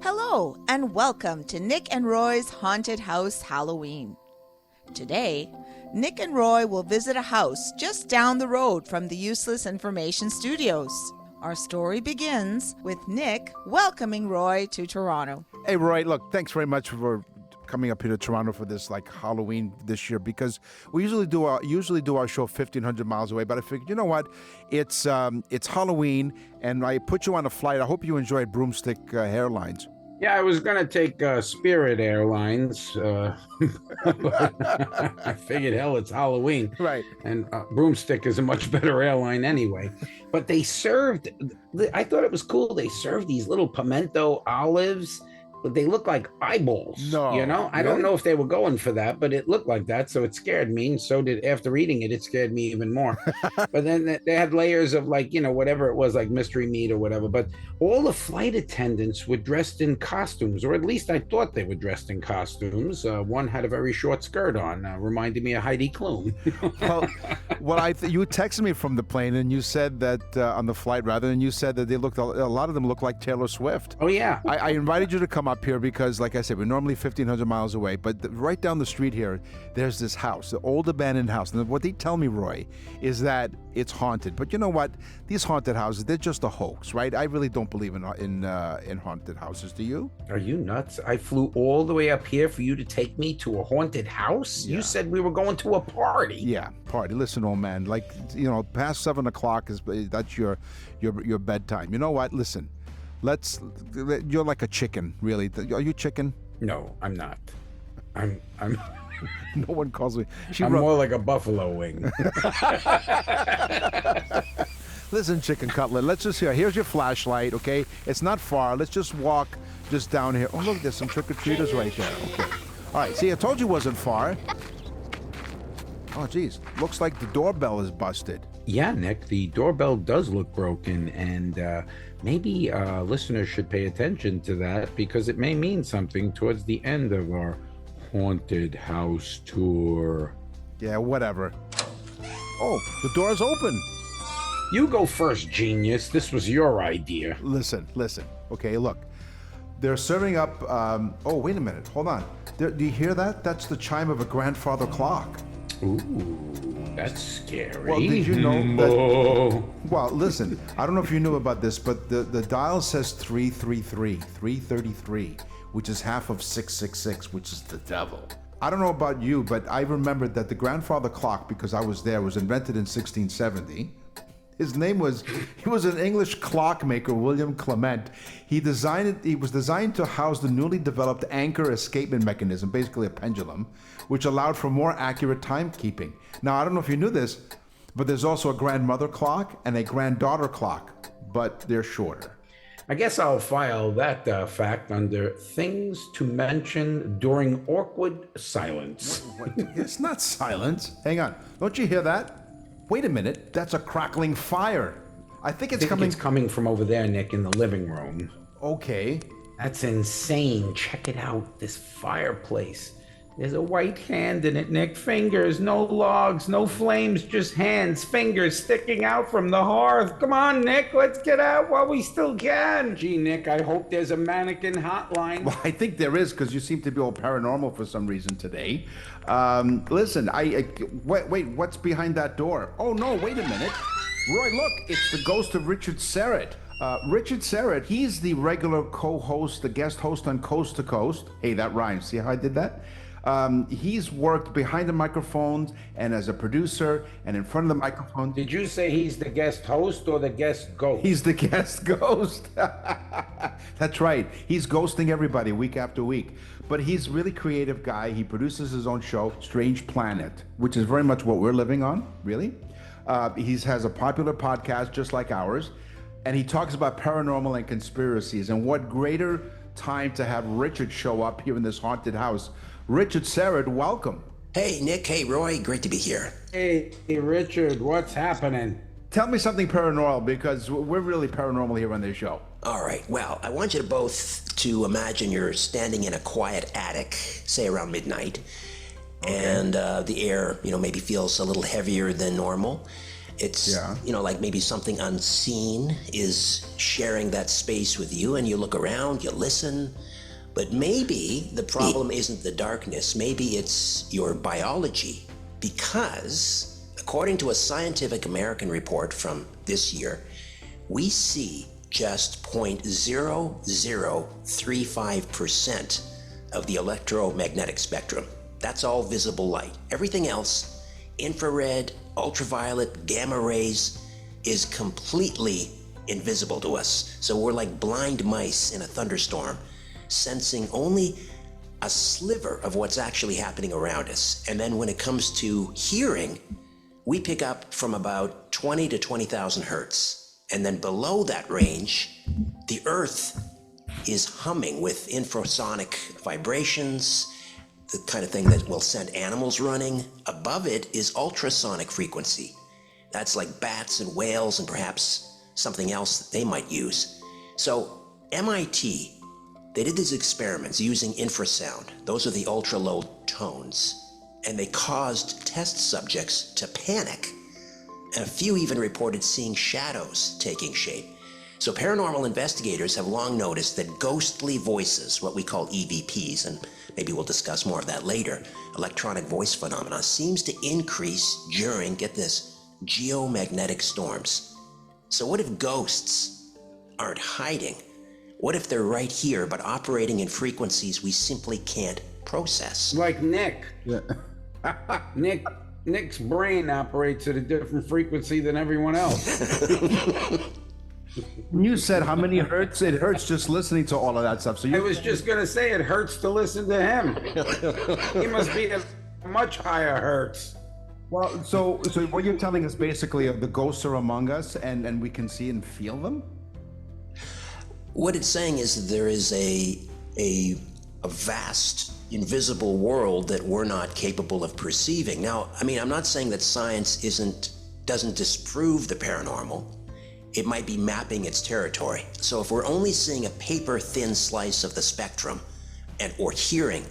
Hello, and welcome to Nick and Roy's Haunted House Halloween. Today, Nick and Roy will visit a house just down the road from the Useless Information Studios. Our story begins with Nick welcoming Roy to Toronto. Hey, Roy, look, thanks very much for coming up here to Toronto for this Halloween this year, because we usually do our show 1,500 miles away. But I figured, you know what, it's Halloween, and I put you on a flight. I hope you enjoyed Broomstick Airlines. Yeah, I was gonna take Spirit Airlines. I figured, hell, it's Halloween, Right? And Broomstick is a much better airline anyway. But they served. I thought it was cool. They served these little pimento olives. But they look like eyeballs. No, I don't know if they were going for that, but it looked like that, so it scared me. And so did, after eating it, it scared me even more. But then they had layers of whatever it was, like mystery meat or whatever. But all the flight attendants were dressed in costumes, or at least I thought they were dressed in costumes. One had a very short skirt on, reminding me of Heidi Klum. You texted me from the plane, and you said that on the flight, and you said that a lot of them look like Taylor Swift. Oh yeah. I invited you to come up here because, like I said, we're normally 1,500 miles away, but right down the street here, there's this house, the old abandoned house. And what they tell me, Roy, is that it's haunted. But you know what? These haunted houses, they're just a hoax, right? I really don't believe in haunted houses. Do you? Are you nuts? I flew all the way up here for you to take me to a haunted house? Yeah. You said we were going to a party. Yeah, party. Listen, old man, past 7 o'clock that's your bedtime. You know what? Listen. You're like a chicken, really. Are you chicken? No, I'm not. I'm No one calls me. I'm more like a buffalo wing. Listen, chicken cutlet, let's just here's your flashlight, okay? It's not far. Let's just walk just down here. Oh, look, there's some trick-or-treaters right there. Okay. All right, see, I told you it wasn't far. Oh, geez. Looks like the doorbell is busted. Yeah, Nick, the doorbell does look broken, and maybe listeners should pay attention to that, because it may mean something towards the end of our haunted house tour. Yeah, whatever. Oh, the door's open. You go first, genius. This was your idea. Listen. Okay, look. They're serving up... oh, wait a minute. Hold on. Do you hear that? That's the chime of a grandfather clock. Ooh, that's scary. Well, did you know that... Well, listen, I don't know if you knew about this, but the dial says 333, which is half of 666, which is the devil. I don't know about you, but I remembered that the grandfather clock, because I was there, was invented in 1670. His name was, he was an English clockmaker, William Clement. He was designed to house the newly developed anchor escapement mechanism, basically a pendulum, which allowed for more accurate timekeeping. Now, I don't know if you knew this, but there's also a grandmother clock and a granddaughter clock, but they're shorter. I guess I'll file that fact under things to mention during awkward silence. It's not silence. Hang on. Don't you hear that? Wait a minute, that's a crackling fire. I think it's coming from over there, Nick, in the living room. Okay. That's insane. Check it out, this fireplace. There's a white hand in it, Nick. Fingers, no logs, no flames, just hands, fingers sticking out from the hearth. Come on, Nick, let's get out while we still can. Gee, Nick, I hope there's a mannequin hotline. Well, I think there is, because you seem to be all paranormal for some reason today. Listen, wait, what's behind that door? Oh, no, wait a minute. Roy, look, it's the ghost of Richard Serrett. Richard Serrett, he's the regular co-host, the guest host on Coast to Coast. Hey, that rhymes. See how I did that? He's worked behind the microphones and as a producer and in front of the microphone. Did you say he's the guest host or the guest ghost? He's the guest ghost. That's right. He's ghosting everybody week after week. But he's a really creative guy. He produces his own show, Strange Planet, which is very much what we're living on, really. He has a popular podcast just like ours. And he talks about paranormal and conspiracies. And what greater time to have Richard show up here in this haunted house. Richard Serrett, welcome. Hey, Nick. Hey, Roy. Great to be here. Hey, Richard, what's happening? Tell me something paranormal, because we're really paranormal here on this show. All right. Well, I want you to both to imagine you're standing in a quiet attic, say around midnight, and the air, maybe feels a little heavier than normal. It's, Yeah. like maybe something unseen is sharing that space with you, and you look around, you listen. But maybe the problem isn't the darkness, maybe it's your biology. Because, according to a Scientific American report from this year, we see just 0.0035% of the electromagnetic spectrum. That's all visible light. Everything else, infrared, ultraviolet, gamma rays, is completely invisible to us. So we're like blind mice in a thunderstorm, sensing only a sliver of what's actually happening around us. And then when it comes to hearing, we pick up from about 20 to 20,000 hertz. And then below that range, the Earth is humming with infrasonic vibrations, the kind of thing that will send animals running. Above it is ultrasonic frequency. That's like bats and whales and perhaps something else that they might use. So MIT, they did these experiments using infrasound. Those are the ultra low tones. And they caused test subjects to panic. And a few even reported seeing shadows taking shape. So paranormal investigators have long noticed that ghostly voices, what we call EVPs, and maybe we'll discuss more of that later, electronic voice phenomena, seems to increase during, get this, geomagnetic storms. So what if ghosts aren't hiding? What if they're right here, but operating in frequencies we simply can't process? Like Nick. Yeah. Nick's brain operates at a different frequency than everyone else. You said how many hertz? It hurts just listening to all of that stuff. So I was just gonna say it hurts to listen to him. He must be at much higher hertz. Well, so what you're telling us basically the ghosts are among us, and we can see and feel them. What it's saying is that there is a vast invisible world that we're not capable of perceiving. Now, I mean, I'm not saying that science doesn't disprove the paranormal. It might be mapping its territory. So if we're only seeing a paper-thin slice of the spectrum, or hearing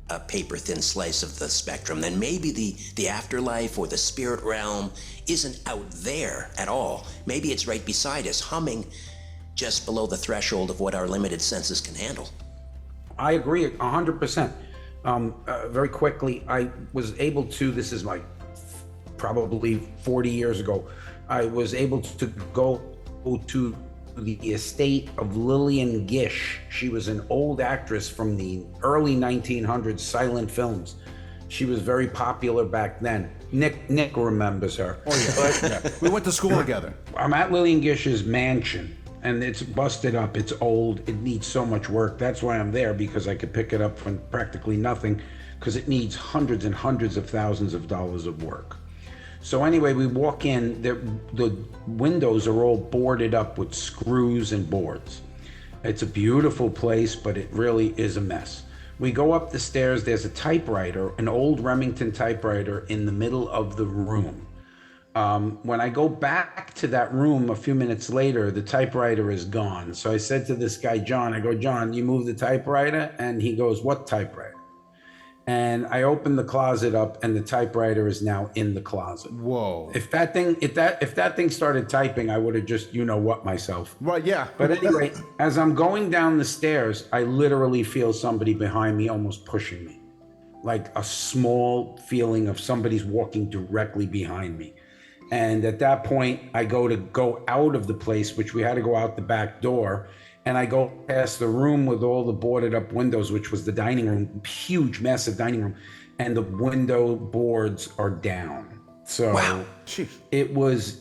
a paper-thin slice of the spectrum, then maybe the afterlife or the spirit realm isn't out there at all. Maybe it's right beside us, humming just below the threshold of what our limited senses can handle. I agree 100%. Very quickly, I was able to, this is like probably 40 years ago, I was able to go to the estate of Lillian Gish. She was an old actress from the early 1900s silent films. She was very popular back then. Nick remembers her. Oh yeah, yeah. We went to school together. I'm at Lillian Gish's mansion, and it's busted up. It's old. It needs so much work. That's why I'm there, because I could pick it up for practically nothing, because it needs hundreds and hundreds of thousands of dollars of work. So anyway, we walk in, the windows are all boarded up with screws and boards. It's a beautiful place, but it really is a mess. We go up the stairs, there's a typewriter, an old Remington typewriter in the middle of the room. When I go back to that room a few minutes later, the typewriter is gone. So I said to this guy, John, I go, John, you moved the typewriter? And he goes, what typewriter? And I opened the closet up, and the typewriter is now in the closet. Whoa. If that thing started typing, I would have just, myself. Right, yeah. But anyway, as I'm going down the stairs, I literally feel somebody behind me almost pushing me. Like a small feeling of somebody's walking directly behind me. And at that point, I go out of the place, which we had to go out the back door. And I go past the room with all the boarded up windows, which was the dining room, huge, massive dining room. And the window boards are down. So wow. It was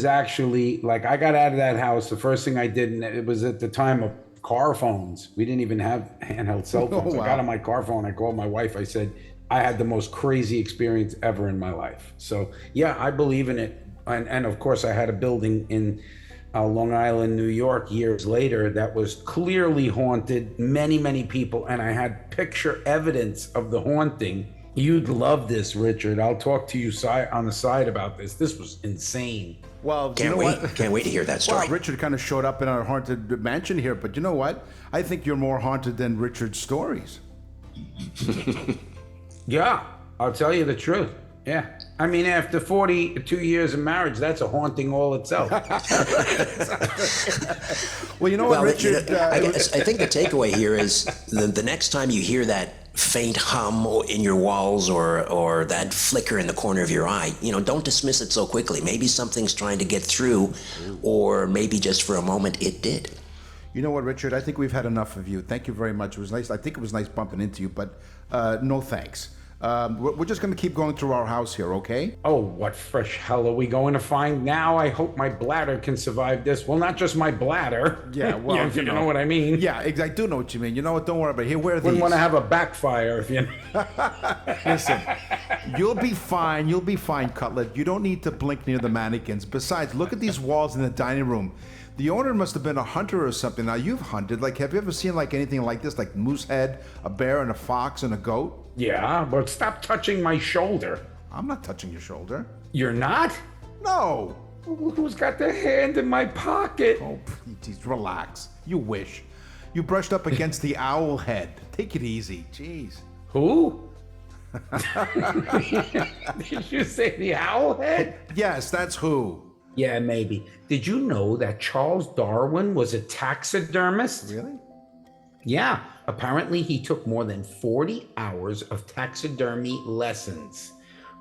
actually like, I got out of that house. The first thing I did, and it was at the time of car phones. We didn't even have handheld cell phones. Oh, wow. I got on my car phone. I called my wife. I said, I had the most crazy experience ever in my life. So yeah, I believe in it. And of course I had a building in Long Island, New York, years later, that was clearly haunted, many people, and I had picture evidence of the haunting. You'd love this, Richard. I'll talk to you on the side about this. This was insane. Well, Can't wait to hear that story. Well, Richard kind of showed up in our haunted mansion here, but you know what? I think you're more haunted than Richard's stories. Yeah, I'll tell you the truth. Yeah. I mean, after 42 years of marriage, that's a haunting all itself. Well, you know what, Richard? I think the takeaway here is the next time you hear that faint hum in your walls or that flicker in the corner of your eye, don't dismiss it so quickly. Maybe something's trying to get through, or maybe just for a moment it did. You know what, Richard? I think we've had enough of you. Thank you very much. It was nice. I think it was nice bumping into you, but no thanks. We're just going to keep going through our house here, okay? Oh, what fresh hell are we going to find now? I hope my bladder can survive this. Well, not just my bladder. Yeah, well, you know what I mean. Yeah, I do know what you mean. You know what? Don't worry about it. Here, where are these? Wouldn't want to have a backfire if you. Listen, you'll be fine. You'll be fine, Cutlet. You don't need to blink near the mannequins. Besides, look at these walls in the dining room. The owner must have been a hunter or something. Now, you've hunted. Like, have you ever seen like anything like this? Like moose head, a bear, and a fox, and a goat? Yeah, but stop touching my shoulder. I'm not touching your shoulder. You're not? No. Who's got their hand in my pocket? Oh, please, relax. You wish. You brushed up against the owl head. Take it easy. Jeez. Who? Did you say the owl head? Yes, that's who. Yeah, maybe. Did you know that Charles Darwin was a taxidermist? Really? Yeah. Apparently, he took more than 40 hours of taxidermy lessons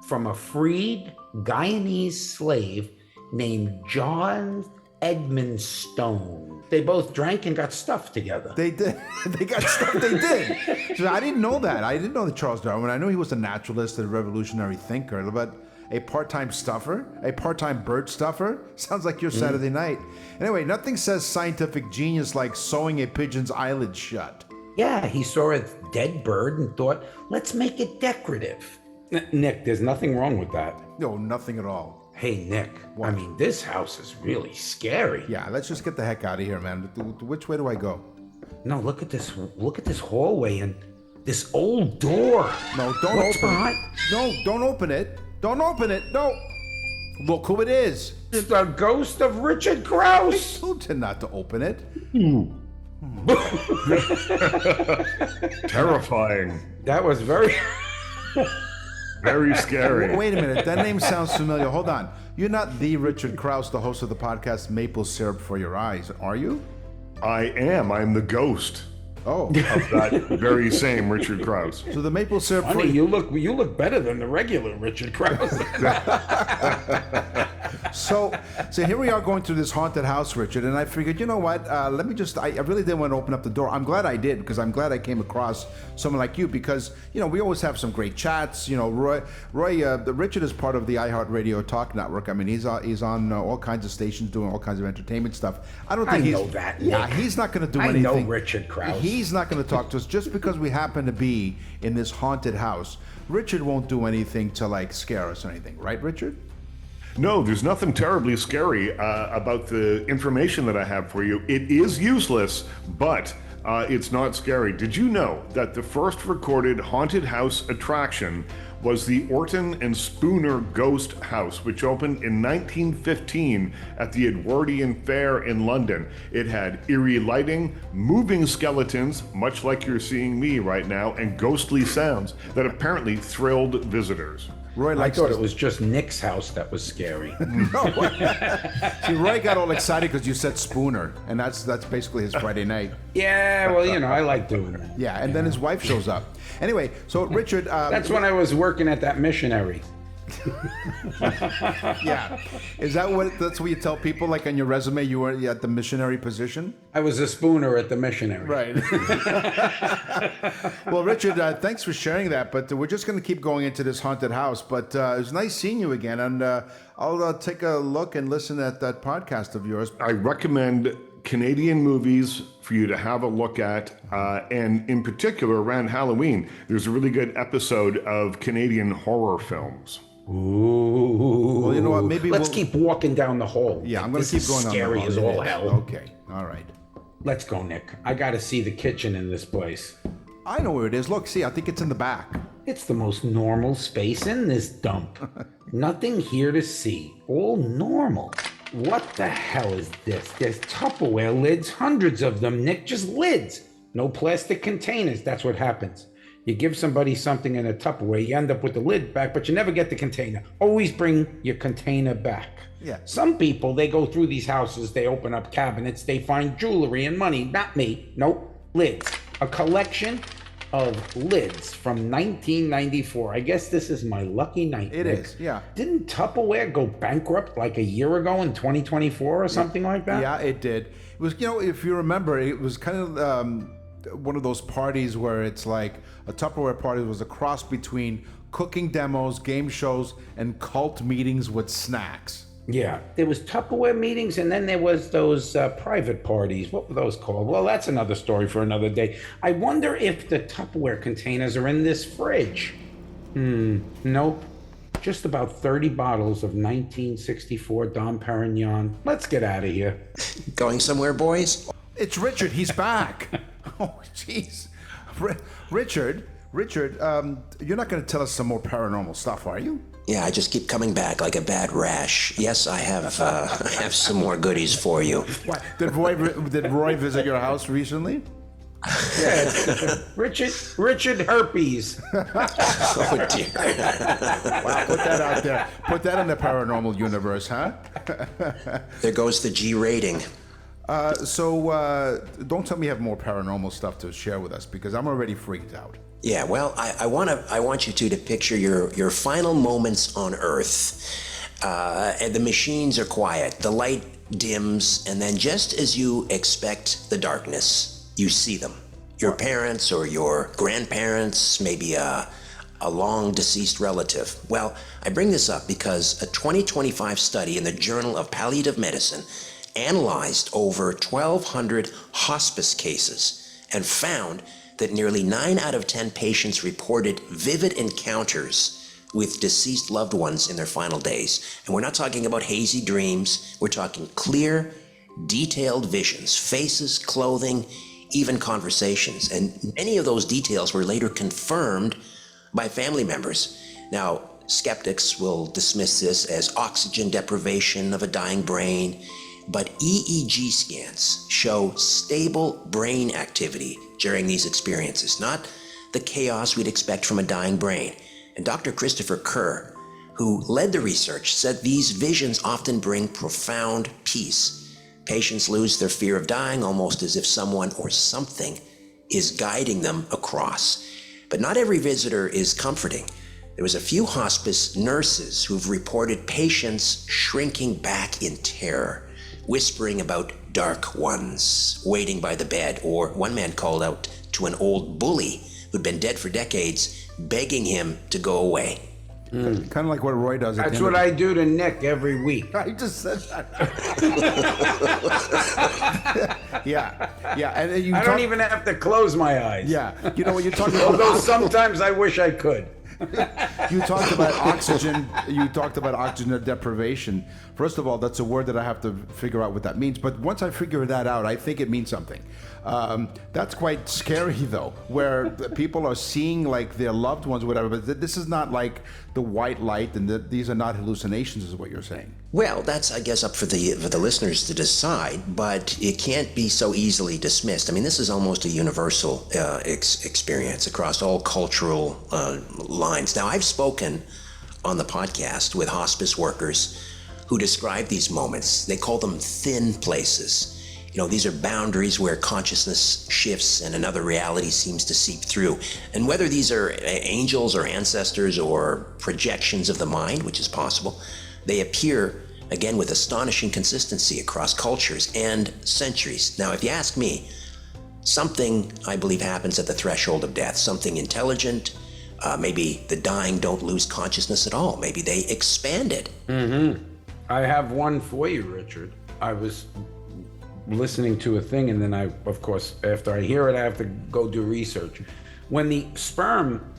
from a freed Guyanese slave named John Edmund Stone. They both drank and got stuffed together. They did. They got stuff. They did. So I didn't know that. I didn't know that Charles Darwin. I know he was a naturalist and a revolutionary thinker, but a part-time stuffer, a part-time bird stuffer, sounds like your Saturday night. Anyway, nothing says scientific genius like sewing a pigeon's eyelids shut. Yeah, he saw a dead bird and thought, let's make it decorative. Nick, there's nothing wrong with that. No, nothing at all. Hey, Nick, What? I mean, this house is really scary. Yeah, let's just get the heck out of here, man. Which way do I go? No, look at this hallway and this old door. No, don't What's open behind? it. No, don't open it. Don't open it. No. Look who it is. It's the ghost of Richard Krause. I told you not to open it. Terrifying. That was very... Very scary. Wait a minute. That name sounds familiar. Hold on. You're not the Richard Krause, the host of the podcast Maple Syrup for Your Eyes, are you? I am. I'm the ghost Oh. of that very same Richard Krause. So the Maple Syrup for Honey, you look better than the regular Richard Krause. So here we are going through this haunted house, Richard, and I figured, you know what? Let me just. I really didn't want to open up the door. I'm glad I did, because I'm glad I came across someone like you, because we always have some great chats. Roy, Richard is part of the iHeartRadio Talk Network. I mean, he's on all kinds of stations doing all kinds of entertainment stuff. I don't think I know that, Yeah, Nick. he's not going to do I anything. know Richard Krause. He's not going to talk to us just because we happen to be in this haunted house. Richard won't do anything to scare us or anything, right, Richard? No, there's nothing terribly scary about the information that I have for you. It is useless, but it's not scary. Did you know that the first recorded haunted house attraction was the Orton and Spooner Ghost House, which opened in 1915 at the Edwardian Fair in London? It had eerie lighting, moving skeletons, much like you're seeing me right now, and ghostly sounds that apparently thrilled visitors. Roy I likes thought this. it was just Nick's house that was scary. See, Roy got all excited because you said Spooner, and that's basically his Friday night. Yeah, well, I like doing that. Yeah, and then his wife shows up. Anyway, so Richard, That's when I was working at that missionary. yeah, that's what you tell people, like on your resume, you were at the missionary position? I was a spooner at the missionary. Right. Well, Richard, thanks for sharing that, but we're just going to keep going into this haunted house, but it was nice seeing you again, and I'll take a look and listen at that podcast of yours. I recommend Canadian movies for you to have a look at, and in particular around Halloween, there's a really good episode of Canadian horror films. Ooh. Well, you know what, maybe Let's we'll- keep walking down the hall. Yeah, I'm going to keep going on. Scary as all hell. Okay, all right. Let's go, Nick. I got to see the kitchen in this place. I know where it is. Look, see, I think it's in the back. It's the most normal space in this dump. Nothing here to see. All normal. What the hell is this? There's Tupperware lids, hundreds of them, Nick, just lids. No plastic containers. That's what happens. You give somebody something in a Tupperware, you end up with the lid back, but you never get the container. Always bring your container back. Yeah. Some people, they go through these houses, they open up cabinets, they find jewelry and money. Not me. Nope. Lids. A collection of lids from 1994. I guess this is my lucky night. It Nick. is, yeah. Didn't Tupperware go bankrupt like a year ago in 2024 or something like that? Yeah, it did. It was, if you remember, it was kind of one of those parties where it's like a Tupperware party was a cross between cooking demos, game shows, and cult meetings with snacks. Yeah, there was Tupperware meetings, and then there was those private parties. What were those called? Well, that's another story for another day. I wonder if the Tupperware containers are in this fridge. Nope. Just about 30 bottles of 1964 Dom Perignon. Let's get out of here. Going somewhere, boys? It's Richard. He's back. Oh, jeez. Richard, you're not going to tell us some more paranormal stuff, are you? Yeah, I just keep coming back like a bad rash. Yes, I have I have some more goodies for you. What? Did Roy visit your house recently? Yeah, Richard Herpes. Oh, dear. Wow, put that out there. Put that in the paranormal universe, huh? There goes the G rating. So don't tell me you have more paranormal stuff to share with us, because I'm already freaked out. Yeah, well, I want you to picture your final moments on Earth. And the machines are quiet, the light dims, and then just as you expect the darkness, you see them. Your parents or your grandparents, maybe a long deceased relative. Well, I bring this up because a 2025 study in the Journal of Palliative Medicine analyzed over 1,200 hospice cases and found that nearly 9 out of 10 patients reported vivid encounters with deceased loved ones in their final days. And we're not talking about hazy dreams. We're talking clear, detailed visions, faces, clothing, even conversations. And many of those details were later confirmed by family members. Now, skeptics will dismiss this as oxygen deprivation of a dying brain, but EEG scans show stable brain activity during these experiences, not the chaos we'd expect from a dying brain. And Dr. Christopher Kerr, who led the research, said these visions often bring profound peace. Patients lose their fear of dying almost as if someone or something is guiding them across. But not every visitor is comforting. There was a few hospice nurses who've reported patients shrinking back in terror, whispering about dark ones waiting by the bed, or one man called out to an old bully who'd been dead for decades, begging him to go away. Kind of like what Roy does. That's what I do to Nick every week. I just said that. Yeah. And then I don't even have to close my eyes. Yeah. You know what you're talking about? Although sometimes I wish I could. You talked about oxygen. You talked about oxygen deprivation. First of all, that's a word that I have to figure out what that means. But once I figure that out, I think it means something. That's quite scary, though, where people are seeing like their loved ones, or whatever. But this is not like the white light, and these are not hallucinations, is what you're saying. Well, that's, I guess, up for the listeners to decide, but it can't be so easily dismissed. I mean, this is almost a universal experience across all cultural lines. Now, I've spoken on the podcast with hospice workers who describe these moments. They call them thin places. You know, these are boundaries where consciousness shifts and another reality seems to seep through. And whether these are angels or ancestors or projections of the mind, which is possible, they appear, again, with astonishing consistency across cultures and centuries. Now, if you ask me, something, I believe, happens at the threshold of death, something intelligent. Maybe the dying don't lose consciousness at all. Maybe they expand it. Mm-hmm. I have one for you, Richard. I was listening to a thing, and then I, of course, after I hear it, I have to go do research. When the sperm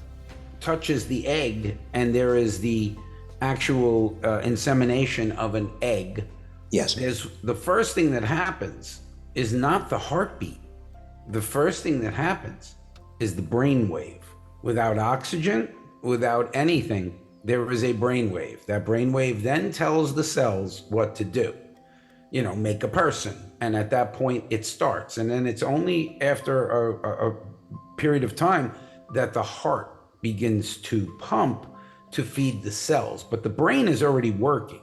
touches the egg and there is the actual insemination of an egg, yes, the first thing that happens is not the heartbeat. The first thing that happens is the brain wave. Without oxygen, without anything, there is a brain wave. That brain wave then tells the cells what to do. You know, make a person. And at that point, it starts. And then it's only after a period of time that the heart begins to pump to feed the cells, but the brain is already working,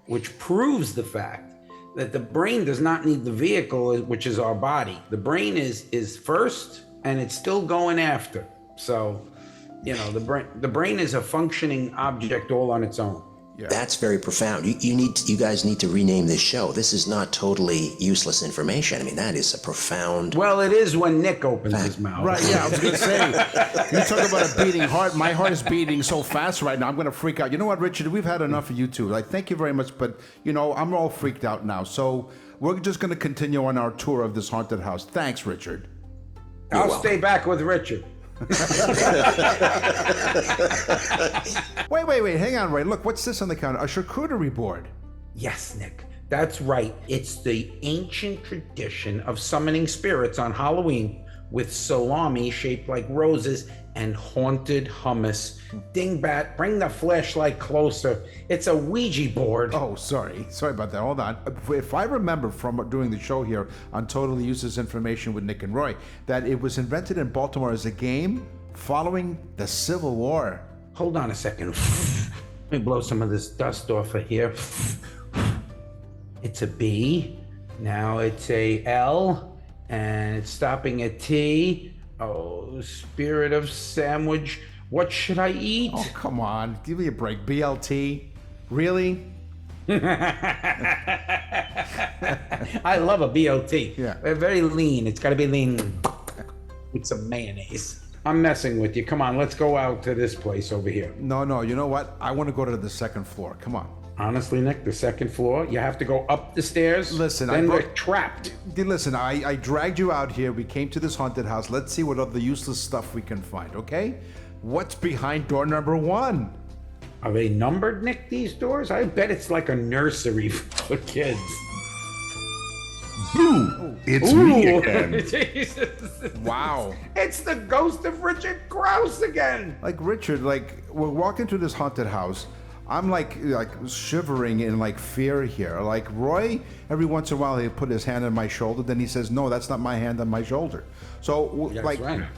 which proves the fact that the brain does not need the vehicle, which is our body. The brain is first, and it's still going after. So, the brain is a functioning object all on its own. Yeah. That's very profound. You guys need to rename this show. This is not totally useless information. I mean, that is a profound. Well, it is when Nick opens his mouth. Right, yeah, I was going to say, you talk about a beating heart. My heart is beating so fast right now, I'm going to freak out. You know what, Richard? We've had enough of you two. Like, thank you very much, but, I'm all freaked out now. So we're just going to continue on our tour of this haunted house. Thanks, Richard. I'll stay back with Richard. Wait, hang on, Ray. Look, what's this on the counter? A charcuterie board. Yes, Nick, that's right. It's the ancient tradition of summoning spirits on Halloween with salami shaped like roses and haunted hummus. Dingbat, bring the flashlight closer. It's a Ouija board. Oh, sorry about that. Hold on. If I remember from doing the show here on Totally Useless Information with Nick and Roy, that it was invented in Baltimore as a game following the Civil War. Hold on a second. Let me blow some of this dust off of here. It's a B. Now it's a L. And it's stopping at T. Oh, spirit of sandwich. What should I eat? Oh, come on. Give me a break. BLT? Really? I love a BLT. Yeah. They're very lean. It's got to be lean with some mayonnaise. I'm messing with you. Come on, let's go out to this place over here. No. You know what? I want to go to the second floor. Come on. Honestly, Nick, the second floor, you have to go up the stairs. Listen, then we're trapped. Listen, I dragged you out here. We came to this haunted house. Let's see what other useless stuff we can find, okay? What's behind door number 1? Are they numbered, Nick, these doors? I bet it's like a nursery for kids. Boo! It's me again. Jesus. Wow. It's the ghost of Richard Krause again. Like, Richard, we're walking through this haunted house. I'm like shivering in fear here. Like, Roy, every once in a while, he'll put his hand on my shoulder. Then he says, no, that's not my hand on my shoulder. So, That's right.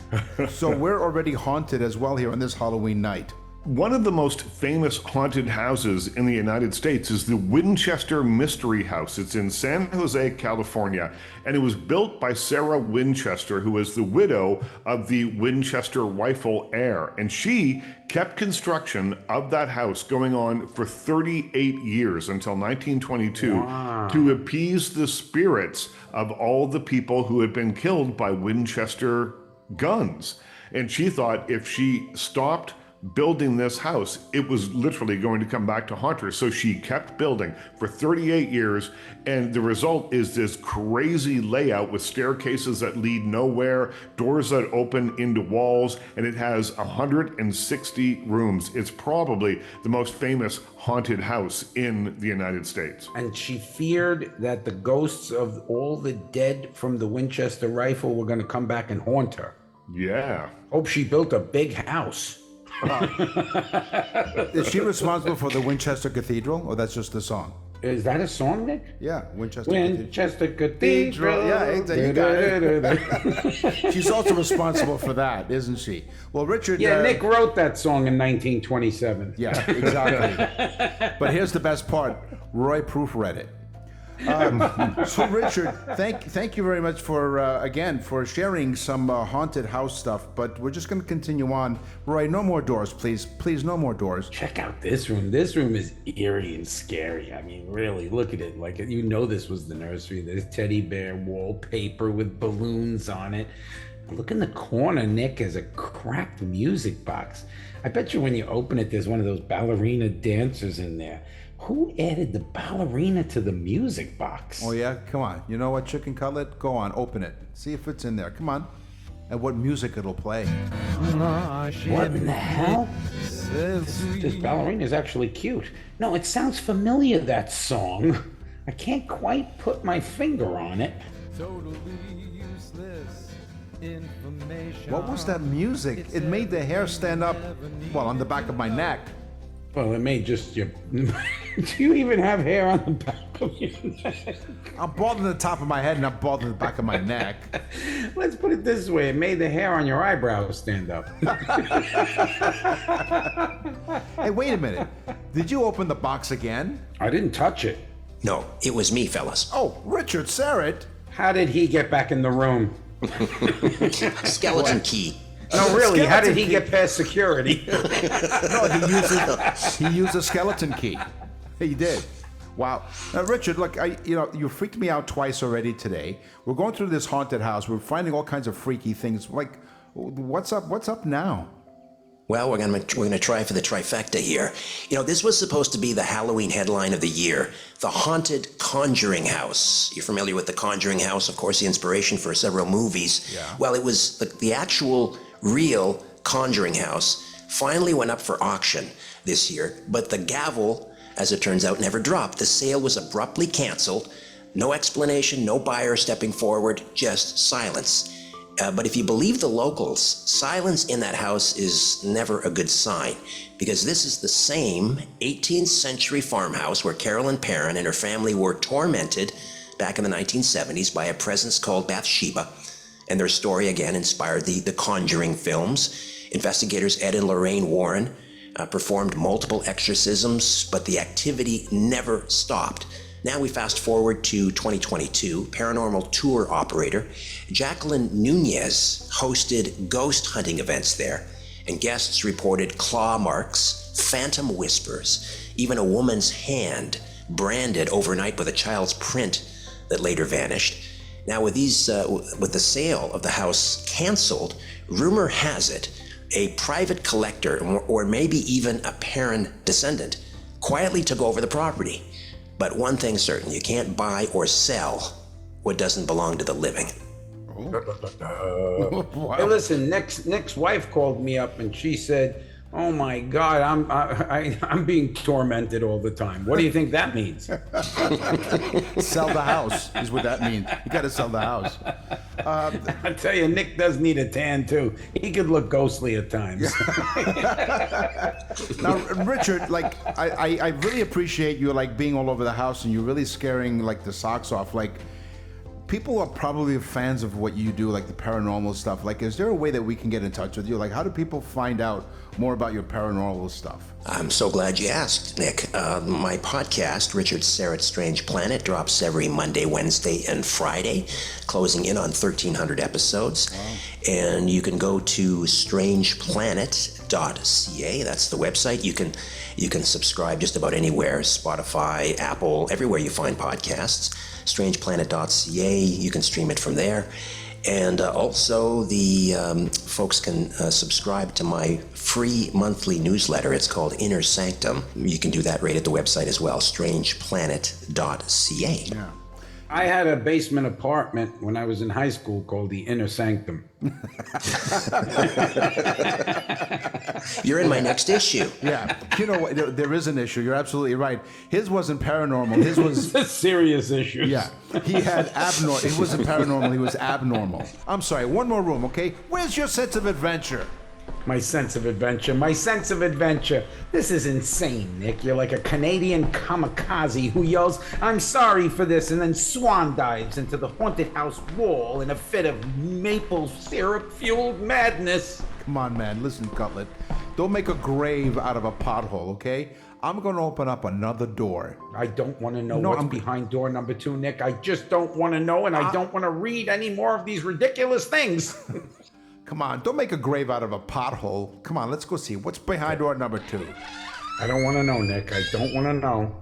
so we're already haunted as well here on this Halloween night. One of the most famous haunted houses in the United States is the Winchester Mystery House. It's in San Jose, California, and it was built by Sarah Winchester, who is the widow of the Winchester rifle heir. And she kept construction of that house going on for 38 years until 1922 to appease the spirits of all the people who had been killed by Winchester guns. And she thought if she stopped building this house, it was literally going to come back to haunt her. So she kept building for 38 years, and the result is this crazy layout with staircases that lead nowhere, doors that open into walls, and it has 160 rooms. It's probably the most famous haunted house in the United States. And she feared that the ghosts of all the dead from the Winchester rifle were going to come back and haunt her. Yeah. Hope she built a big house. Is she responsible for the Winchester Cathedral, or that's just the song? Is that a song, Nick? Yeah, Winchester Winchester Cathedral. Yeah, you got it. She's also responsible for that, isn't she? Well, Richard... Yeah, Nick wrote that song in 1927. Yeah, exactly. But here's the best part. Roy proofread it. So Richard, thank you very much for again for sharing some haunted house stuff. But we're just going to continue on. Roy, no more doors, please. Please, no more doors. Check out this room. This room is eerie and scary. I mean, really, look at it. Like, this was the nursery. There's teddy bear wallpaper with balloons on it. Look in the corner, Nick, is a cracked music box. I bet you when you open it, there's one of those ballerina dancers in there. Who added the ballerina to the music box? Oh, yeah? Come on. You know what, Chicken Cutlet? Go on, open it. See if it's in there. Come on. And what music it'll play. What in the hell? This ballerina is actually cute. No, it sounds familiar, that song. I can't quite put my finger on it. Totally useless information. What was that music? It made the hair stand up, well, on the back of my neck. Well, it may just your Do you even have hair on the back of your neck? I'm bald on the top of my head and I'm bald on the back of my neck. Let's put it this way. It made the hair on your eyebrows stand up. Hey, wait a minute. Did you open the box again? I didn't touch it. No, it was me, fellas. Oh, Richard Serrett. How did he get back in the room? Skeleton key. No, really, how did Skeleton he key. get past security? No, he used a skeleton key. He did. Wow. Now, Richard, look, you freaked me out twice already today. We're going through this haunted house. We're finding all kinds of freaky things. Like, what's up? What's up now? Well, we're gonna try for the trifecta here. This was supposed to be the Halloween headline of the year, the haunted Conjuring House. You're familiar with the Conjuring House, of course, the inspiration for several movies. Yeah. Well, it was the actual, real Conjuring House finally went up for auction this year, but the gavel, as it turns out, never dropped. The sale was abruptly canceled. No explanation, no buyer stepping forward, just silence. But if you believe the locals, silence in that house is never a good sign, because this is the same 18th century farmhouse where Carolyn Perrin and her family were tormented back in the 1970s by a presence called Bathsheba. And their story, again, inspired the Conjuring films. Investigators Ed and Lorraine Warren performed multiple exorcisms, but the activity never stopped. Now we fast forward to 2022. Paranormal tour operator Jacqueline Nunez hosted ghost hunting events there, and guests reported claw marks, phantom whispers, even a woman's hand branded overnight with a child's print that later vanished. Now with the sale of the house canceled, rumor has it a private collector, or maybe even a Perrin descendant, quietly took over the property. But one thing's certain, you can't buy or sell what doesn't belong to the living. Hey, listen, Nick's wife called me up and she said, "Oh my God, I'm being tormented all the time." What do you think that means? Sell the house is what that means. You got to sell the house. I tell you, Nick does need a tan too. He could look ghostly at times. Now, Richard, I really appreciate you being all over the house and you're really scaring the socks off. People are probably fans of what you do, like the paranormal stuff. Is there a way that we can get in touch with you? How do people find out more about your paranormal stuff? I'm so glad you asked, Nick. My podcast, Richard Serrett's Strange Planet, drops every Monday, Wednesday, and Friday, closing in on 1,300 episodes. Wow. And you can go to strangeplanet.ca. That's the website. You can subscribe just about anywhere, Spotify, Apple, everywhere you find podcasts. strangeplanet.ca. You can stream it from there. And also the folks can subscribe to my free monthly newsletter. It's called Inner Sanctum. You can do that right at the website as well, strangeplanet.ca. Yeah. I had a basement apartment when I was in high school called the Inner Sanctum. You're in my next issue. Yeah. You know what? There is an issue. You're absolutely right. His wasn't paranormal. His was serious issue. Yeah. He had abnormal. It wasn't paranormal. He was abnormal. I'm sorry. One more room, okay? Where's your sense of adventure? My sense of adventure. My sense of adventure. This is insane, Nick. You're like a Canadian kamikaze who yells, "I'm sorry for this," and then swan dives into the haunted house wall in a fit of maple syrup-fueled madness. Come on, man. Listen, Cutlet. Don't make a grave out of a pothole, okay? I'm going to open up another door. I don't want to know what's behind door number 2, Nick. I just don't want to know, and I don't want to read any more of these ridiculous things. Come on, don't make a grave out of a pothole. Come on, let's go see. What's behind door number 2? I don't want to know, Nick. I don't want to know.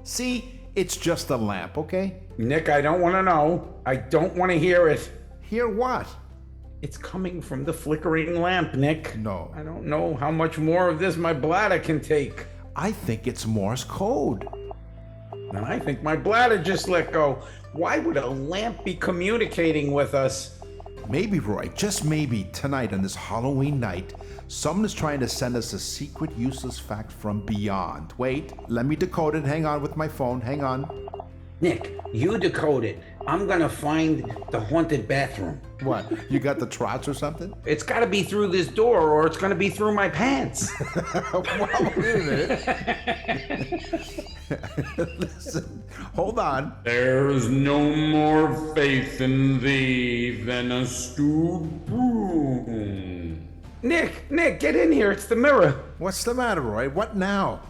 See, it's just a lamp, okay? Nick, I don't want to know. I don't want to hear it. Hear what? It's coming from the flickering lamp, Nick. No. I don't know how much more of this my bladder can take. I think it's Morse code. And I think my bladder just let go. Why would a lamp be communicating with us? Maybe, Roy, just maybe, tonight on this Halloween night, someone is trying to send us a secret, useless fact from beyond. Wait, let me decode it. Hang on with my phone. Hang on. Nick, you decode it. I'm gonna find the haunted bathroom. What? You got the trots or something? It's gotta be through this door or it's gonna be through my pants. Well, wait a minute. Listen, hold on. There's no more faith in thee than a stewed prune. Nick, get in here. It's the mirror. What's the matter, Roy? What now?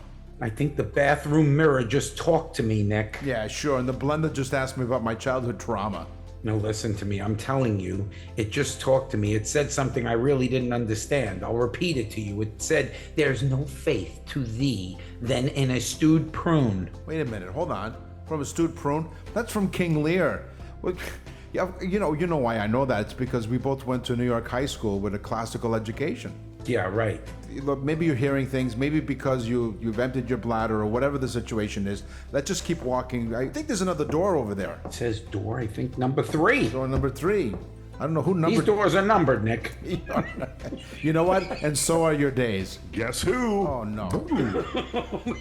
I think the bathroom mirror just talked to me, Nick. Yeah, sure. And the blender just asked me about my childhood trauma. No, listen to me. I'm telling you, it just talked to me. It said something I really didn't understand. I'll repeat it to you. It said, there's no faith to thee than in a stewed prune. Wait a minute. Hold on. From a stewed prune? That's from King Lear. Well, yeah, you know why I know that. It's because we both went to New York High School with a classical education. Yeah, right. Look, maybe you're hearing things, maybe because you've emptied your bladder or whatever the situation is. Let's just keep walking. I think there's another door over there. It says door, I think, number 3. Door number 3. I don't know who numbered. These doors are numbered, Nick. You know what? And so are your days. Guess who? Oh, no.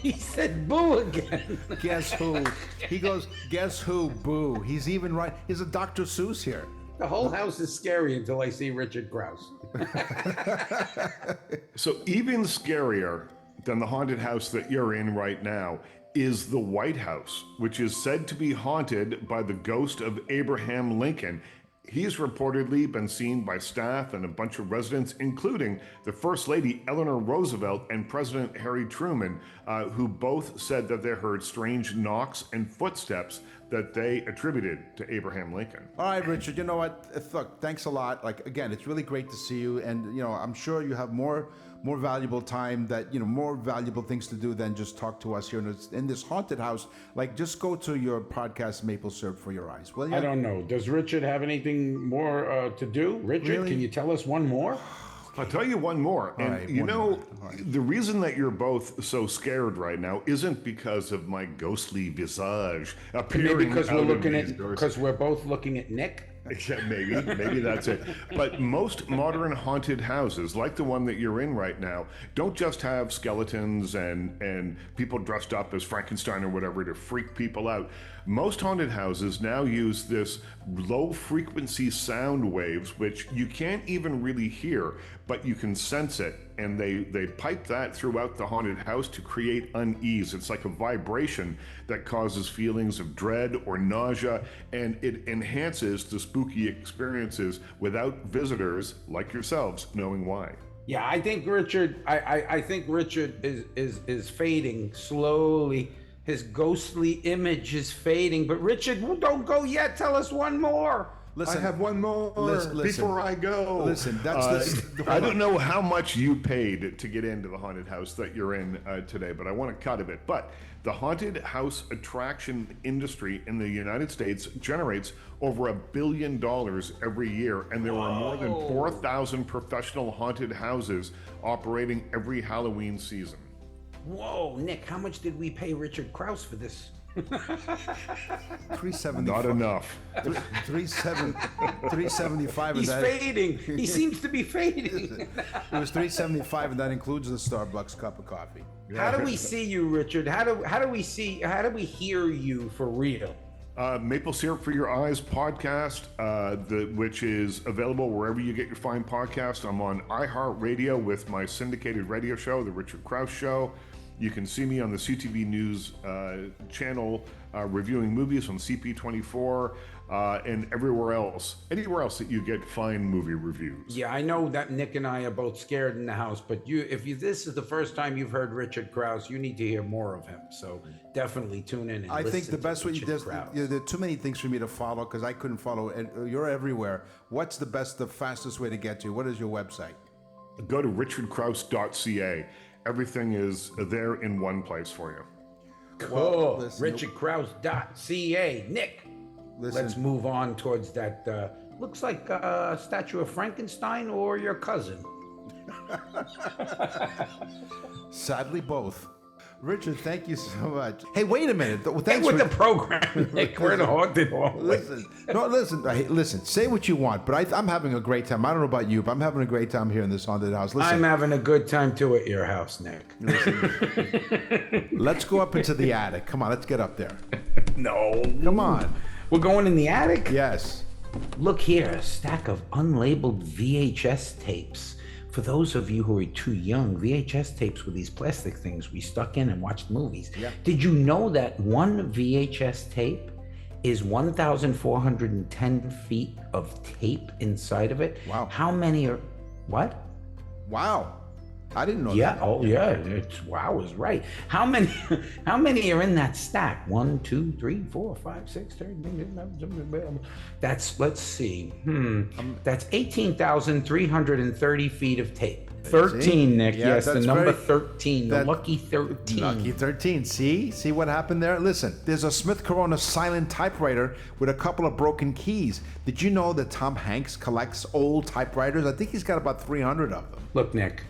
He said boo again. Guess who? He goes, guess who? Boo. He's even right. He's a Dr. Seuss here. The whole house is scary until I see Richard Krause. So even scarier than the haunted house that you're in right now is the White House, which is said to be haunted by the ghost of Abraham Lincoln. He's reportedly been seen by staff and a bunch of residents, including the First Lady Eleanor Roosevelt and President Harry Truman, who both said that they heard strange knocks and footsteps that they attributed to Abraham Lincoln. All right, Richard, you know what? Look, thanks a lot. Like, again, it's really great to see you. And, I'm sure you have more valuable time more valuable things to do than just talk to us here in this haunted house. Like, just go to your podcast, Maple Syrup for Your Eyes, will you? I don't know. Does Richard have anything more to do? Richard, Really? Can you tell us one more? I'll tell you one more. And right, you one know, more. All right. the reason that you're both so scared right now isn't because of my ghostly visage appearing Maybe because out we're of looking these at doors. because we're both looking at Nick. Yeah, maybe that's it. But most modern haunted houses, like the one that you're in right now, don't just have skeletons and people dressed up as Frankenstein or whatever to freak people out. Most haunted houses now use this low frequency sound waves, which you can't even really hear, but you can sense it. And they pipe that throughout the haunted house to create unease. It's like a vibration that causes feelings of dread or nausea, and it enhances the spooky experiences without visitors like yourselves knowing why. Yeah, I think Richard. I think Richard is fading slowly. His ghostly image is fading. But Richard, don't go yet. Tell us one more. Listen, I have one more listen, before I go. Listen, that's I don't know how much you paid to get into the haunted house that you're in today, but I want to cut a bit. But the haunted house attraction industry in the United States generates over $1 billion every year, and there are more than 4,000 professional haunted houses operating every Halloween season. Whoa, Nick, how much did we pay Richard Krause for this? 375. Not enough. 375. He's and that, fading. He seems to be fading. it was 375, and that includes the Starbucks cup of coffee. How do we see you, Richard? How do we hear you for real? Maple Syrup for Your Eyes podcast, which is available wherever you get your fine podcasts. I'm on iHeartRadio with my syndicated radio show, The Richard Krause Show. You can see me on the CTV News channel reviewing movies on CP24 and anywhere else that you get fine movie reviews. Yeah, I know that Nick and I are both scared in the house, but this is the first time you've heard Richard Krause, you need to hear more of him. So definitely tune in and I think listen the best to way, Richard Krause. there are too many things for me to follow because I couldn't follow, and you're everywhere. What's the fastest way to get to you? What is your website? Go to richardkrause.ca. Everything is there in one place for you. Cool. listen, RichardKrause.ca. Nick, Listen. let's move on towards that. Looks like a statue of Frankenstein or your cousin. Sadly, both. Richard, thank you so much. Hey, wait a minute. Hey, Thanks with for, the program, Nick. We're in a haunted hallway. listen. Say what you want, but I'm having a great time. I don't know about you, but I'm having a great time here in this haunted house. Listen, I'm having a good time too at your house, Nick. let's go up into the attic. Come on, let's get up there. No. Come on. We're going in the attic? Yes. Look here, a stack of unlabeled VHS tapes. For those of you who are too young, VHS tapes were these plastic things we stuck in and watched movies. Yeah. Did you know that one VHS tape is 1,410 feet of tape inside of it? Wow. How many are, what? Wow. I didn't know Yeah, that. oh yeah, it's wow is right. How many are in that stack? 1, 2, 3, 4, 5, 6, 7. That's, let's see. That's 18,330 feet of tape. 13, Nick. Yeah, yes, the that's number very- 13, the lucky 13. Lucky 13. See what happened there? Listen, there's a Smith Corona silent typewriter with a couple of broken keys. Did you know that Tom Hanks collects old typewriters? I think he's got about 300 of them. Look, Nick,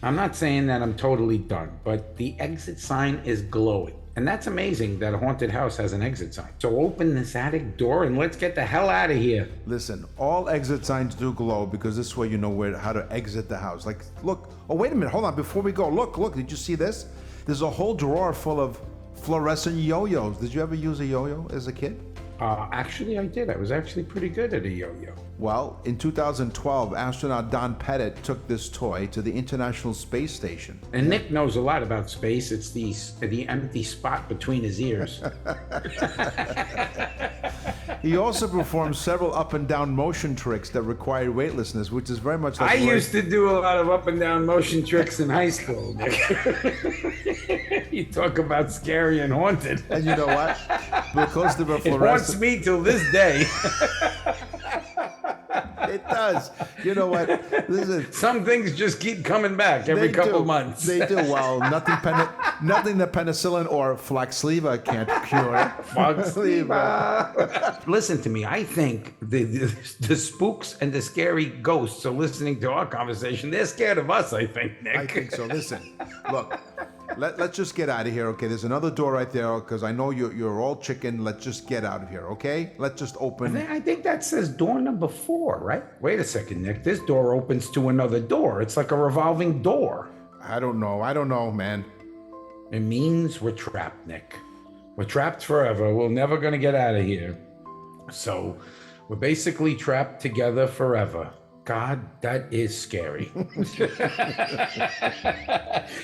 I'm not saying that I'm totally done, but the exit sign is glowing. And that's amazing that a haunted house has an exit sign. So open this attic door and let's get the hell out of here. Listen, all exit signs do glow because this way you know how to exit the house. Like, look, oh, wait a minute, hold on, before we go, look, did you see this? There's a whole drawer full of fluorescent yo-yos. Did you ever use a yo-yo as a kid? Actually, I did. I was actually pretty good at a yo-yo. Well, in 2012, astronaut Don Pettit took this toy to the International Space Station. And Nick knows a lot about space. It's the empty spot between his ears. He also performed several up and down motion tricks that required weightlessness, which is very much like I used to do a lot of up and down motion tricks in high school, Nick. You talk about scary and haunted. And you know what? Because there were It haunts fluorescent... me till this day. It does. You know what? Listen, Some things just keep coming back every they couple do. months. They do. Well, nothing that penicillin or flaxleva can't cure. Listen to me. I think the spooks and the scary ghosts are listening to our conversation. They're scared of us, I think, Nick. I think so. Listen, look, let's just get out of here, okay? There's another door right there because I know you're all chicken. Let's just get out of here, okay? Let's just open. I think that says door number 4, right? Wait a second, Nick. This door opens to another door. It's like a revolving door. I don't know, man. It means we're trapped, Nick. We're trapped forever. We're never going to get out of here. So we're basically trapped together forever. God, that is scary.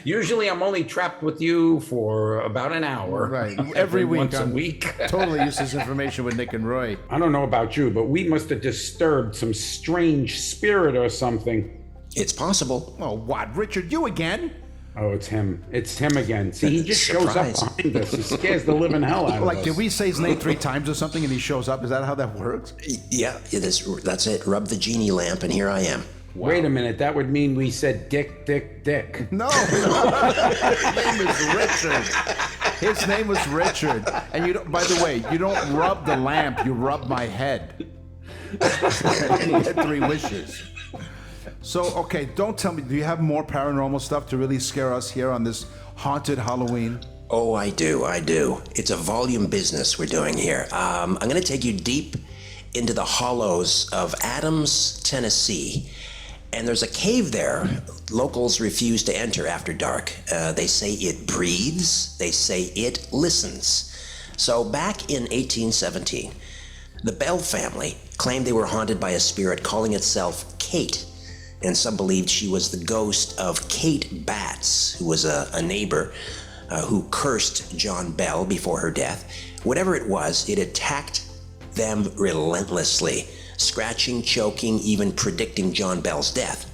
Usually I'm only trapped with you for about an hour. Right. Every week. Once a week. Totally useless information with Nick and Roy. I don't know about you, but we must have disturbed some strange spirit or something. It's possible. Oh, what? Richard, you again? Oh, it's him. It's him again. See, he just shows up Surprise. behind us. He scares the living hell out of Like, us. did we say his name 3 times or something and he shows up? Is that how that works? Yeah, that's it. Rub the genie lamp, and here I am. Wait a minute. That would mean we said Dick, Dick, Dick. No. His name is Richard. His name was Richard. And you don't, by the way, you don't rub the lamp, you rub my head. And he had 3 wishes. So, okay, don't tell me, do you have more paranormal stuff to really scare us here on this haunted Halloween? Oh, I do. It's a volume business we're doing here. I'm going to take you deep into the hollows of Adams, Tennessee. And there's a cave there. Locals refuse to enter after dark. They say it breathes. They say it listens. So back in 1817, the Bell family claimed they were haunted by a spirit calling itself Kate. And some believed she was the ghost of Kate Batts, who was a neighbor who cursed John Bell before her death. Whatever it was, it attacked them relentlessly, scratching, choking, even predicting John Bell's death.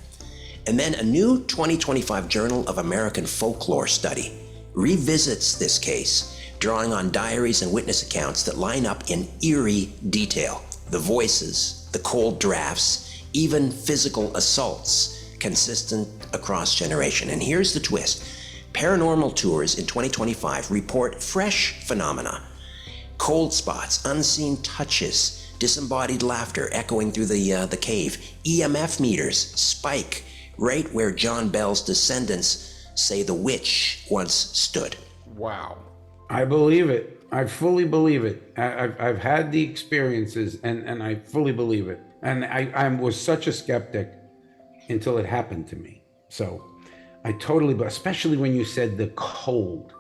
And then a new 2025 Journal of American Folklore study revisits this case, drawing on diaries and witness accounts that line up in eerie detail. The voices, the cold drafts, even physical assaults, consistent across generation. And here's the twist. Paranormal tours in 2025 report fresh phenomena. Cold spots, unseen touches, disembodied laughter echoing through the cave, EMF meters spike right where John Bell's descendants say the witch once stood. Wow. I believe it. I fully believe it. I've had the experiences and I fully believe it. And I was such a skeptic until it happened to me. So I totally, but especially when you said the cold,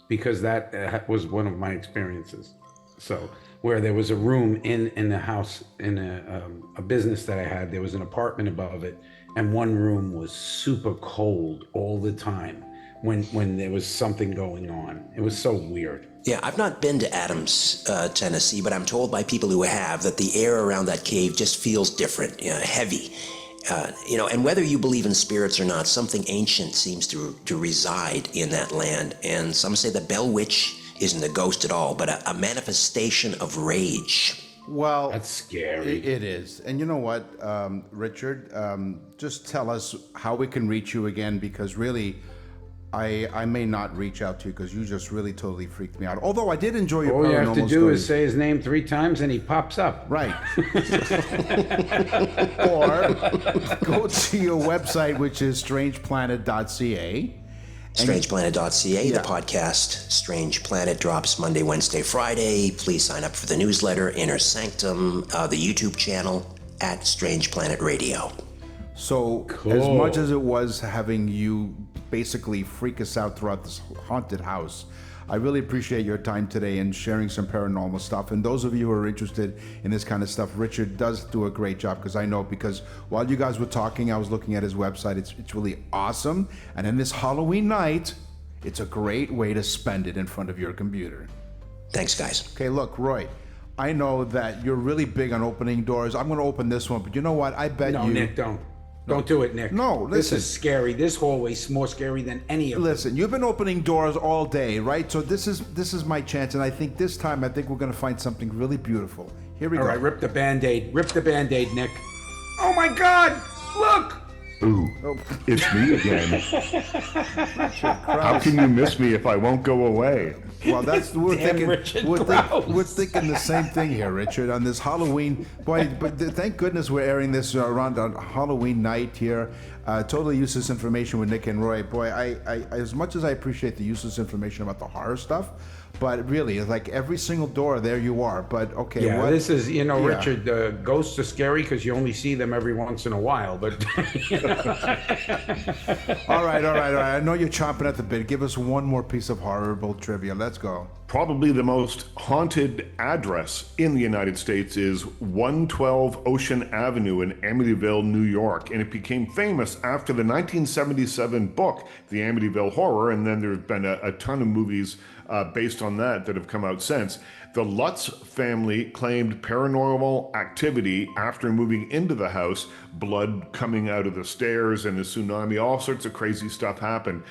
because that was one of my experiences. So where there was a room in the house, in a business that I had. There was an apartment above it, and one room was super cold all the time when there was something going on. It was so weird. Yeah, I've not been to Adams, Tennessee, but I'm told by people who have that the air around that cave just feels different, heavy. And whether you believe in spirits or not, something ancient seems to reside in that land. And some say the Bell Witch isn't a ghost at all, but a manifestation of rage. Well, That's scary. It is. And you know what, Richard? Just tell us how we can reach you again, because really, I may not reach out to you because you just really totally freaked me out. Although I did enjoy your All you have paranormal to do stories. is say his name 3 times and he pops up. Right. Or go to your website, which is strangeplanet.ca. StrangePlanet.ca, Yeah. the podcast Strange Planet drops Monday, Wednesday, Friday. Please sign up for the newsletter, Inner Sanctum, the YouTube channel at Strange Planet Radio. So, as much as it was having you basically freak us out throughout this haunted house, I really appreciate your time today and sharing some paranormal stuff. And those of you who are interested in this kind of stuff, Richard does do a great job, because I know, because while you guys were talking, I was looking at his website. It's really awesome. And in this Halloween night, it's a great way to spend it in front of your computer. Thanks, guys. Okay, look, Roy, I know that you're really big on opening doors. I'm going to open this one, but you know what? I bet No, you... Nick, don't. Don't do it, Nick. No, This listen. is scary. This hallway's more scary than any of them. Listen, you've been opening doors all day, right? So this is my chance, and I think this time we're going to find something really beautiful. Here we All go. right, rip the Band-Aid. Rip the Band-Aid, Nick. Oh, my God! Look! Ooh, it's me again. How can you miss me if I won't go away? Well, that's we're Damn thinking. Richard We're Krause. thinking the same thing here, Richard. On this Halloween, boy, but thank goodness we're airing this around on Halloween night here. Totally useless information with Nick and Roy. Boy, I as much as I appreciate the useless information about the horror stuff, but really, like every single door, there you are. But okay, Yeah, what? this is, Yeah. Richard, ghosts are scary because you only see them every once in a while, but... All right. I know you're chomping at the bit. Give us one more piece of horrible trivia. Let's go. Probably the most haunted address in the United States is 112 Ocean Avenue in Amityville, New York. And it became famous after the 1977 book, The Amityville Horror, and then there's been a ton of movies based on that have come out since. The Lutz family claimed paranormal activity after moving into the house, blood coming out of the stairs and a tsunami, all sorts of crazy stuff happened.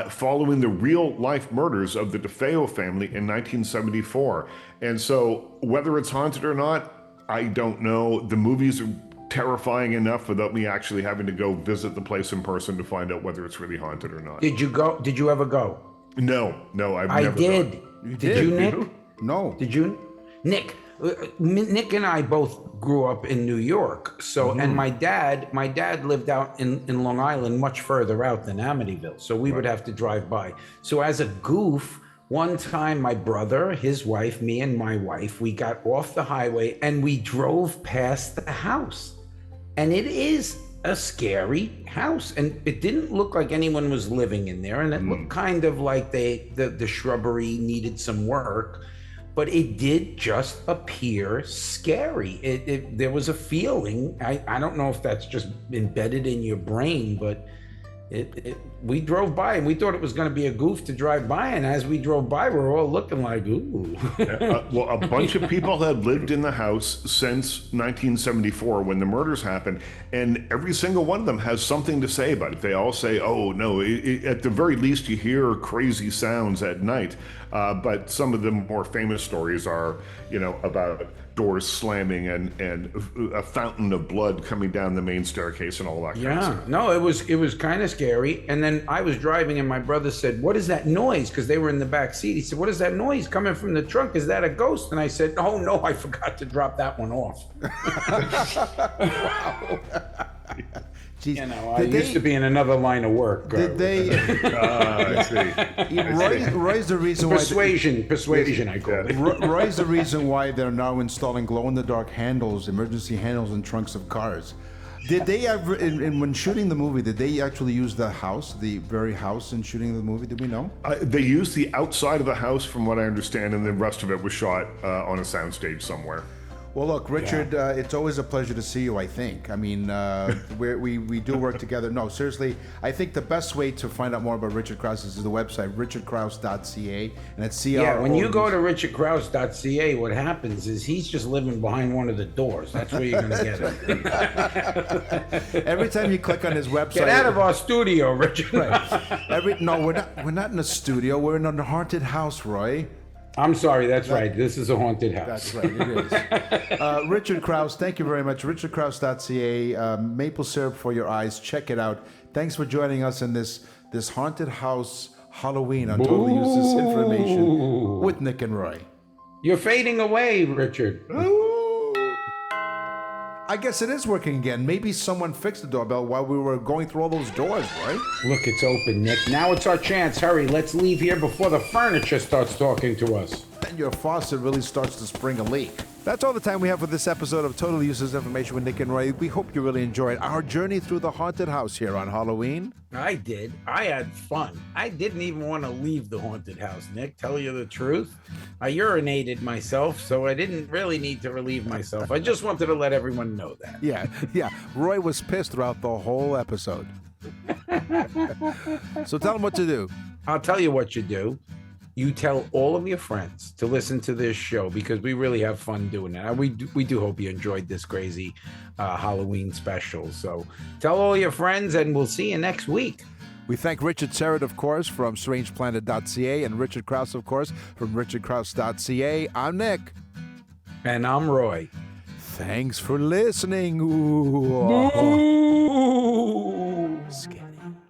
Following the real-life murders of the DeFeo family in 1974. And so, whether it's haunted or not, I don't know. The movies are terrifying enough without me actually having to go visit the place in person to find out whether it's really haunted or not. Did you go? Did you ever go? No, I've I never did. gone. You Did you, Nick? No. Did you? Nick and I both grew up in New York. So, and my dad lived out in Long Island, much further out than Amityville. So we would have to drive by. So as a goof, one time my brother, his wife, me and my wife, we got off the highway and we drove past the house. And it is a scary house. And it didn't look like anyone was living in there. And it looked kind of like the shrubbery needed some work. But it did just appear scary. There was a feeling. I don't know if that's just embedded in your brain, but we drove by and we thought it was going to be a goof to drive by. And as we drove by, we're all looking like, ooh. Well, a bunch of people had lived in the house since 1974 when the murders happened, and every single one of them has something to say about it. They all say, oh, no, at the very least you hear crazy sounds at night. But some of the more famous stories are, about doors slamming and a fountain of blood coming down the main staircase and all that kind of stuff. Yeah, no, it was kind of scary. And then I was driving and my brother said, what is that noise? Because they were in the back seat. He said, what is that noise coming from the trunk? Is that a ghost? And I said, oh, no, I forgot to drop that one off. Jeez. I used to be in another line of work. Did they? I see. Roy's the reason why. Persuasion, I call it. Roy's the reason why they're now installing glow-in-the-dark handles, emergency handles in trunks of cars. Did they ever, when shooting the movie, did they actually use the house, the very house in shooting the movie? Did we know? They used the outside of the house, from what I understand, and the rest of it was shot on a soundstage somewhere. Well, look, Richard, it's always a pleasure to see you, I think. I mean, we do work together. No, seriously, I think the best way to find out more about Richard Krause is the website, richardkrause.ca, and it's CR. Yeah, when you go to richardkrause.ca, what happens is he's just living behind one of the doors. That's where you're going to get him. Every time you click on his website... Get out of our studio, Richard. Right. No, we're not in a studio. We're in a haunted house, Roy. I'm sorry, that's right. This is a haunted house. That's right, it is. Richard Krause, thank you very much. richardkrause.ca, maple syrup for your eyes. Check it out. Thanks for joining us in this haunted house Halloween on Totally Useless Information with Nick and Roy. You're fading away, Richard. I guess it is working again. Maybe someone fixed the doorbell while we were going through all those doors, right? Look, it's open, Nick. Now it's our chance. Hurry, let's leave here before the furniture starts talking to us. And your faucet really starts to spring a leak. That's all the time we have for this episode of Totally Useless Information with Nick and Roy. We hope you really enjoyed our journey through the haunted house here on Halloween. I did. I had fun. I didn't even want to leave the haunted house, Nick. Tell you the truth. I urinated myself, so I didn't really need to relieve myself. I just wanted to let everyone know that. Yeah. Roy was pissed throughout the whole episode. So tell him what to do. I'll tell you what you do. You tell all of your friends to listen to this show because we really have fun doing it. We do hope you enjoyed this crazy Halloween special. So tell all your friends and we'll see you next week. We thank Richard Serrett, of course, from strangeplanet.ca and Richard Krause, of course, from richardkrause.ca. I'm Nick. And I'm Roy. Thanks for listening. Ooh. Scary.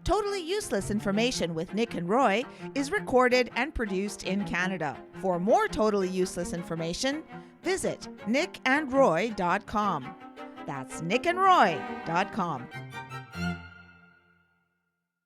Totally Useless Information with Nick and Roy is recorded and produced in Canada. For more totally useless information, visit nickandroy.com. That's nickandroy.com.